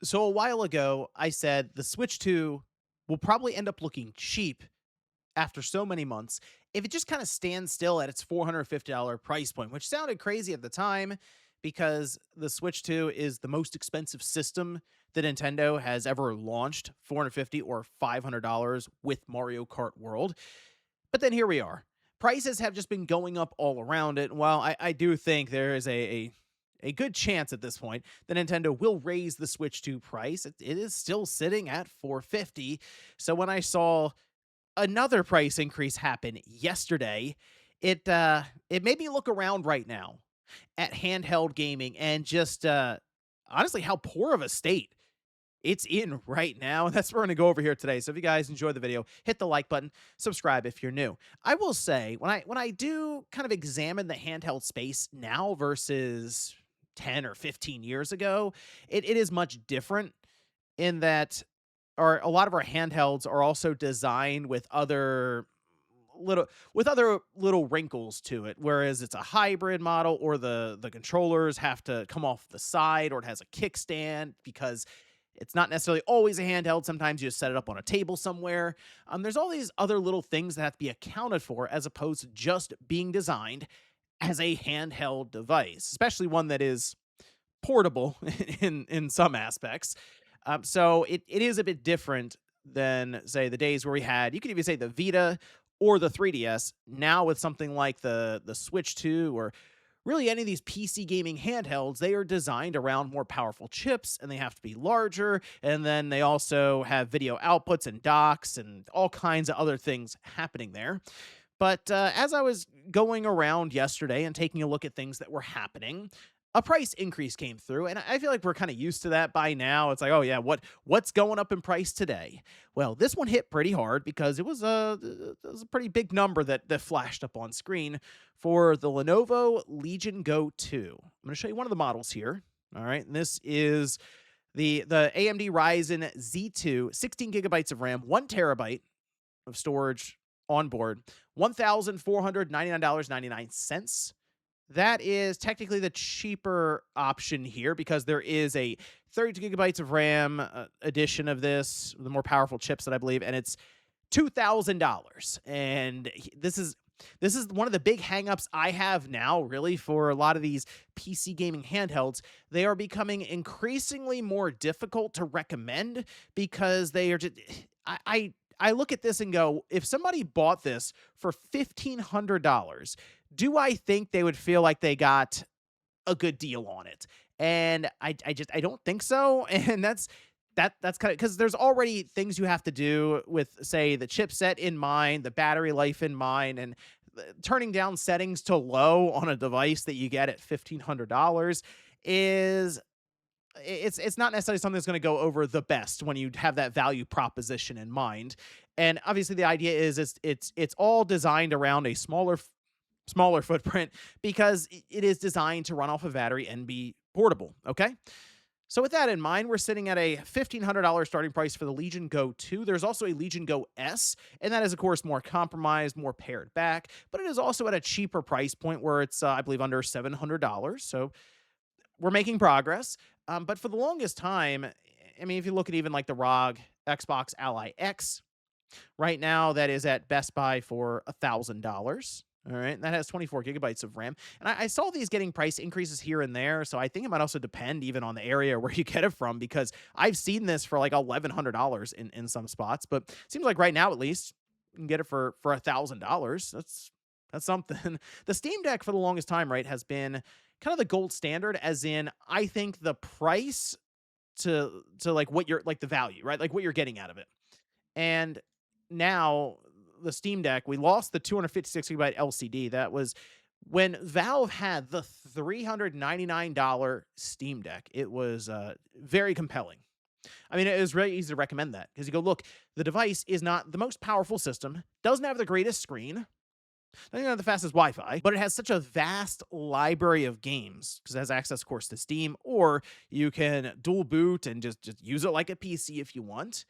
So a while ago, I said the Switch 2 will probably end up looking cheap after so many months if it just kind of stands still at its $450 price point, which sounded crazy at the time because the Switch 2 is the most expensive system that Nintendo has ever launched, 450 or $500 with Mario Kart World. But then here we are. Prices have just been going up all around it. While I do think there is a good chance at this point that Nintendo will raise the Switch 2 price. It is still sitting at 450. So when I saw another price increase happen yesterday, it made me look around right now at handheld gaming and just honestly how poor of a state it's in right now. And that's what we're going to go over here today. So if you guys enjoy the video, hit the like button, subscribe if you're new. I will say when I do kind of examine the handheld space now versus 10 or 15 years ago, it is much different in that a lot of our handhelds are also designed with other little wrinkles to it, whereas it's a hybrid model, or the controllers have to come off the side, or it has a kickstand because it's not necessarily always a handheld. Sometimes you just set it up on a table somewhere. There's all these other little things that have to be accounted for as opposed to just being designed as a handheld device, especially one that is portable in some aspects. So it is a bit different than, say, the days where we had, you could even say, the Vita or the 3DS. Now with something like the Switch 2, or really any of these PC gaming handhelds, they are designed around more powerful chips, and they have to be larger, and then they also have video outputs and docks and all kinds of other things happening there. But as I was going around yesterday and taking a look at things that were happening, a price increase came through, and I feel like we're kind of used to that by now. It's like, oh yeah, what's going up in price today? Well, this one hit pretty hard because it was a pretty big number that flashed up on screen for the Lenovo Legion Go 2. I'm going to show you one of the models here. All right, and this is the AMD Ryzen Z2, 16 gigabytes of RAM, 1 terabyte of storage on board, $1,499.99. That is technically the cheaper option here because there is a 32 gigabytes of RAM edition of this, the more powerful chips that I believe, and it's $2,000. And this is one of the big hangups I have now, really, for a lot of these PC gaming handhelds. They are becoming increasingly more difficult to recommend because they are just I look at this and go, if somebody bought this for $1,500, do I think they would feel like they got a good deal on it? And I don't think so. And that's kind of because there's already things you have to do with, say, the chipset in mind, the battery life in mind, and turning down settings to low on a device that you get at $1,500 is it's not necessarily something that's going to go over the best when you have that value proposition in mind. And obviously the idea is it's all designed around a smaller footprint because it is designed to run off a battery and be portable. Okay. So with that in mind, we're sitting at a $1,500 starting price for the Legion Go 2. There's also a Legion Go S, and that is, of course, more compromised, more pared back, but it is also at a cheaper price point where it's, I believe, under $700. So we're making progress. But for the longest time, I mean, if you look at even like the ROG Xbox Ally X, right now that is at Best Buy for $1,000. All right, and that has 24 gigabytes of RAM. And I saw these getting price increases here and there, so I think it might also depend even on the area where you get it from, because I've seen this for like $1,100 in some spots. But it seems like right now, at least, you can get it for $1,000. That's something. The Steam Deck for the longest time, right, has been kind of the gold standard, as in I think the price to like what you're like the value, right? Like what you're getting out of it. And now the Steam Deck, we lost the 256 gigabyte LCD. That was when Valve had the $399 Steam Deck. It was very compelling. I mean, it was really easy to recommend that because you go, look, the device is not the most powerful system, doesn't have the greatest screen, doesn't have the fastest Wi-Fi, but it has such a vast library of games because it has access, of course, to Steam, or you can dual boot and just use it like a PC if you want.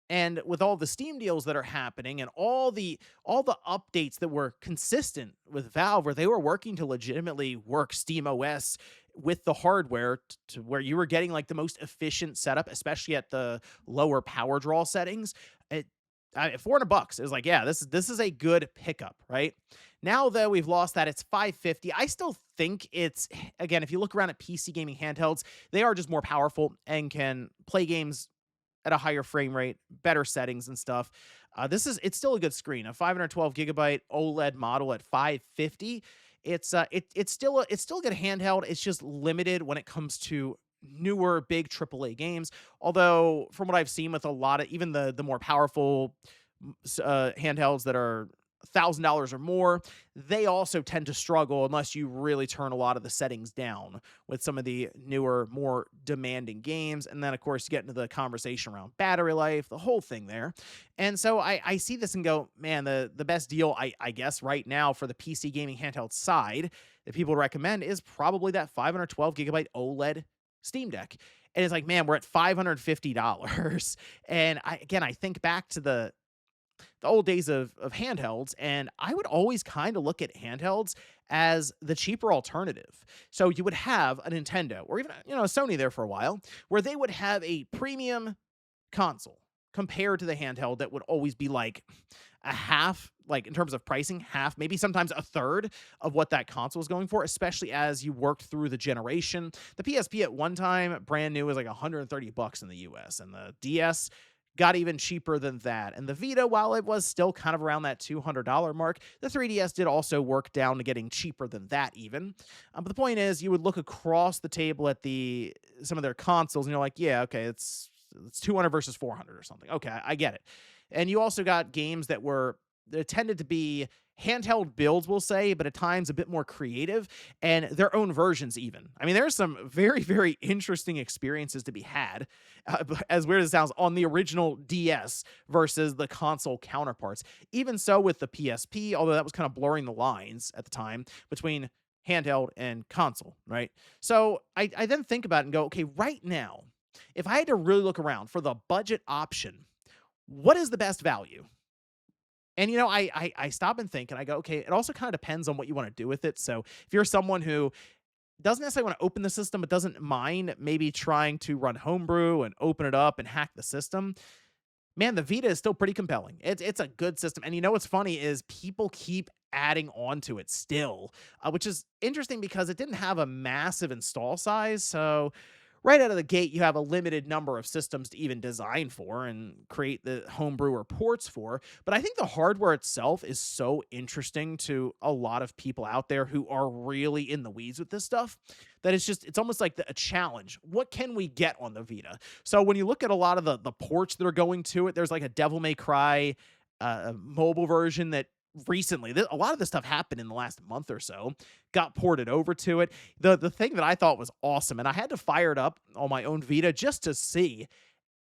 And with all the Steam deals that are happening and all the updates that were consistent with Valve, where they were working to legitimately work Steam OS with the hardware to where you were getting like the most efficient setup, especially at the lower power draw settings. It, 400 bucks is like, yeah, this is a good pickup, right? Now though we've lost that, it's 550. I still think it's, again, if you look around at PC gaming handhelds, they are just more powerful and can play games at a higher frame rate, better settings and stuff. It's still a good screen. A 512 gigabyte OLED model at 550. It's still a good handheld. It's just limited when it comes to newer big AAA games. Although from what I've seen with a lot of even the more powerful handhelds that are $1,000 or more, they also tend to struggle unless you really turn a lot of the settings down with some of the newer, more demanding games. And then, of course, you get into the conversation around battery life, the whole thing there. And so I see this and go, man, the best deal, I guess, right now for the PC gaming handheld side that people recommend is probably that 512 gigabyte OLED Steam Deck. And it's like, man, we're at $550. And I think back to the old days of handhelds, and I would always kind of look at handhelds as the cheaper alternative. So you would have a Nintendo or even a Sony there for a while, where they would have a premium console compared to the handheld that would always be like a half, like in terms of pricing, half, maybe sometimes a third of what that console is going for, especially as you worked through the generation. The PSP at one time, brand new, was like 130 bucks in the US, and the DS got even cheaper than that. And the Vita, while it was still kind of around that $200 mark, the 3DS did also work down to getting cheaper than that even. But the point is, you would look across the table at some of their consoles, and you're like, yeah, okay, it's 200 versus 400 or something. Okay, I get it. And you also got games that tended to be handheld builds, we'll say, but at times a bit more creative, and their own versions even. I mean, there's some very, very interesting experiences to be had, as weird as it sounds, on the original DS versus the console counterparts. Even so with the PSP, although that was kind of blurring the lines at the time between handheld and console, right? So I then think about it and go, okay, right now, if I had to really look around for the budget option, what is the best value? And I stop and think, and I go, okay, it also kind of depends on what you want to do with it. So if you're someone who doesn't necessarily want to open the system, but doesn't mind maybe trying to run homebrew and open it up and hack the system, man, the Vita is still pretty compelling. It's a good system. And what's funny is people keep adding on to it still, which is interesting because it didn't have a massive install size. So right out of the gate, you have a limited number of systems to even design for and create the homebrew or ports for. But I think the hardware itself is so interesting to a lot of people out there who are really in the weeds with this stuff that it's almost like a challenge. What can we get on the Vita? So when you look at a lot of the ports that are going to it, there's like a Devil May Cry mobile version that recently, a lot of this stuff happened in the last month or so, got ported over to it. The thing that I thought was awesome, and I had to fire it up on my own Vita just to see,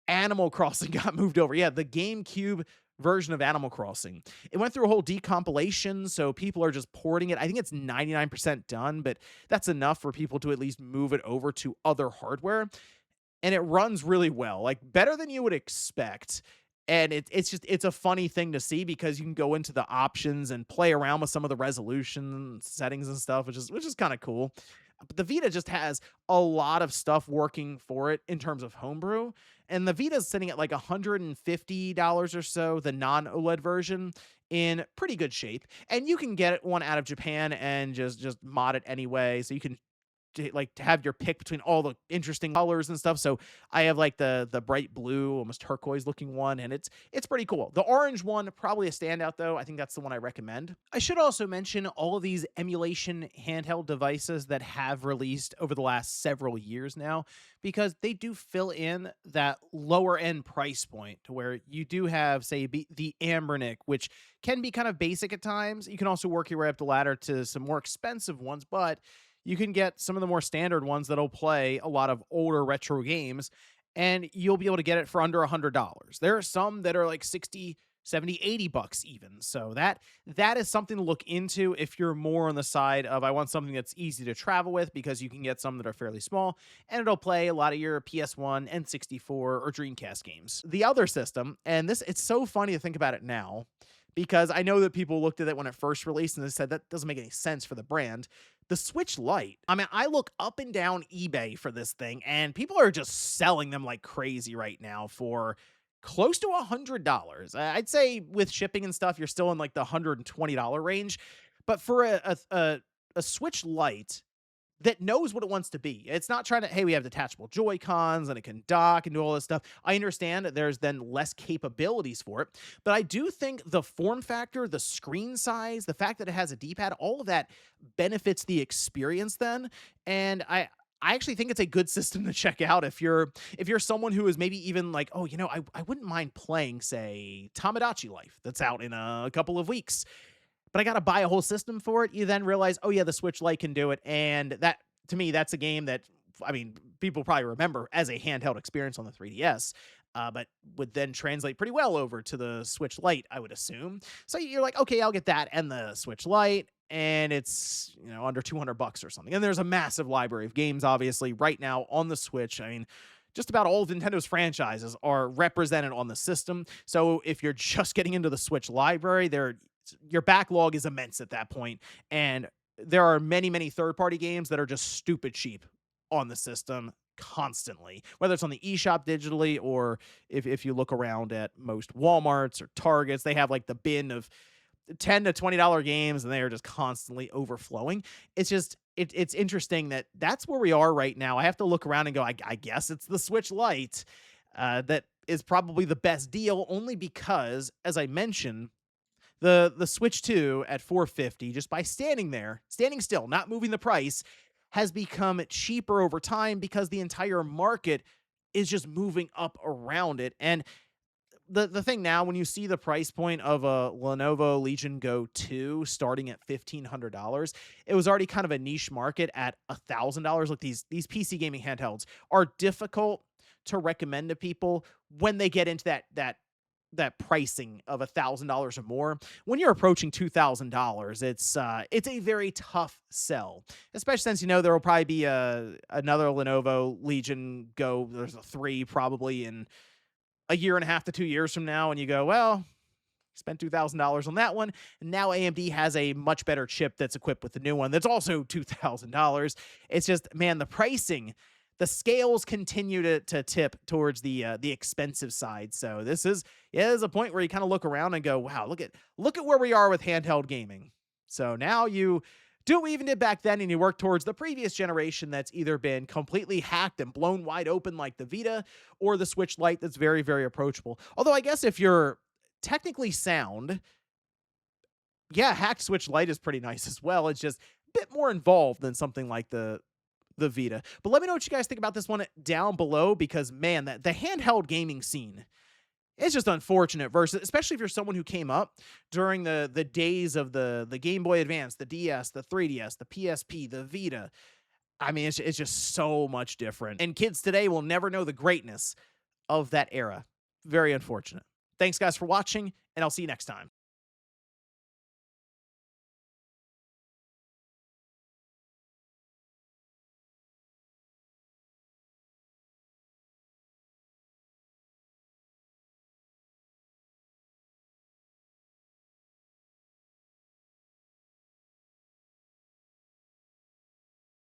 Animal Crossing got moved over. Yeah, the GameCube version of Animal Crossing. It went through a whole decompilation, so people are just porting it. I think it's 99% done, but that's enough for people to at least move it over to other hardware. And it runs really well, like better than you would expect. And it's a funny thing to see because you can go into the options and play around with some of the resolution settings and stuff, which is kind of cool. But the Vita just has a lot of stuff working for it in terms of homebrew. And the Vita is sitting at like $150 or so, the non-OLED version, in pretty good shape. And you can get one out of Japan and just mod it anyway. So you can to have your pick between all the interesting colors and stuff. So I have like the bright blue, almost turquoise looking one, and it's pretty cool. The orange one, probably a standout though. I think that's the one I recommend. I should also mention all of these emulation handheld devices that have released over the last several years now, because they do fill in that lower end price point to where you do have, say, the Ambernick, which can be kind of basic at times. You can also work your way up the ladder to some more expensive ones, but you can get some of the more standard ones that'll play a lot of older retro games, and you'll be able to get it for under $100. There are some that are like 60, 70, 80 bucks even. So that is something to look into if you're more on the side of, I want something that's easy to travel with, because you can get some that are fairly small and it'll play a lot of your PS1, N64, or Dreamcast games. The other system, and it's so funny to think about it now, because I know that people looked at it when it first released and they said that doesn't make any sense for the brand. The Switch Lite, I mean, I look up and down eBay for this thing, and people are just selling them like crazy right now for close to $100. I'd say with shipping and stuff, you're still in like the $120 range. But for a Switch Lite that knows what it wants to be. It's not trying to, hey, we have detachable Joy Cons and it can dock and do all this stuff. I understand that there's then less capabilities for it, but I do think the form factor, the screen size, the fact that it has a D pad, all of that benefits the experience then. And I actually think it's a good system to check out if you're someone who is maybe even like, oh, I wouldn't mind playing, say, Tamagotchi Life that's out in a couple of weeks, but I got to buy a whole system for it. You then realize, oh yeah, the Switch Lite can do it, and that to me, that's a game that I mean, people probably remember as a handheld experience on the 3DS. But would then translate pretty well over to the Switch Lite, I would assume. So you're like, okay, I'll get that and the Switch Lite, and it's under $200 or something. And there's a massive library of games, obviously, right now on the Switch. I mean, just about all of Nintendo's franchises are represented on the system. So if you're just getting into the Switch library, your backlog is immense at that point, and there are many, many third-party games that are just stupid cheap on the system constantly, whether it's on the eShop digitally or if you look around at most Walmarts or Targets, they have like the bin of $10 to $20 games, and they are just constantly overflowing. It's just it's interesting that that's where we are right now. I have to look around and go, I guess it's the Switch Lite that is probably the best deal, only because, as I mentioned, the Switch 2 at 450, just by standing still, not moving the price, has become cheaper over time because the entire market is just moving up around it. And the thing now, when you see the price point of a Lenovo Legion Go 2 starting at $1,500, it was already kind of a niche market at $1,000. Look, these PC gaming handhelds are difficult to recommend to people when they get into that pricing of $1,000 or more. When you're approaching $2,000, it's a very tough sell, especially since there will probably be another Lenovo Legion Go. There's a 3 probably in a year and a half to 2 years from now, and you go, well, spent $2,000 on that one, and now AMD has a much better chip that's equipped with the new one that's also $2,000. It's just, man, the pricing, the scales continue to tip towards the expensive side. So there's a point where you kind of look around and go, wow, look at where we are with handheld gaming. So now you do what we even did back then, and you work towards the previous generation that's either been completely hacked and blown wide open like the Vita, or the Switch Lite that's very, very approachable. Although I guess if you're technically sound, yeah, hacked Switch Lite is pretty nice as well. It's just a bit more involved than something like the Vita. But let me know what you guys think about this one down below, because man, the handheld gaming scene, it's just unfortunate, versus especially if you're someone who came up during the days of the Game Boy Advance, the DS, the 3DS, the PSP, the Vita. I mean, it's just so much different. And kids today will never know the greatness of that era. Very unfortunate. Thanks guys for watching, and I'll see you next time.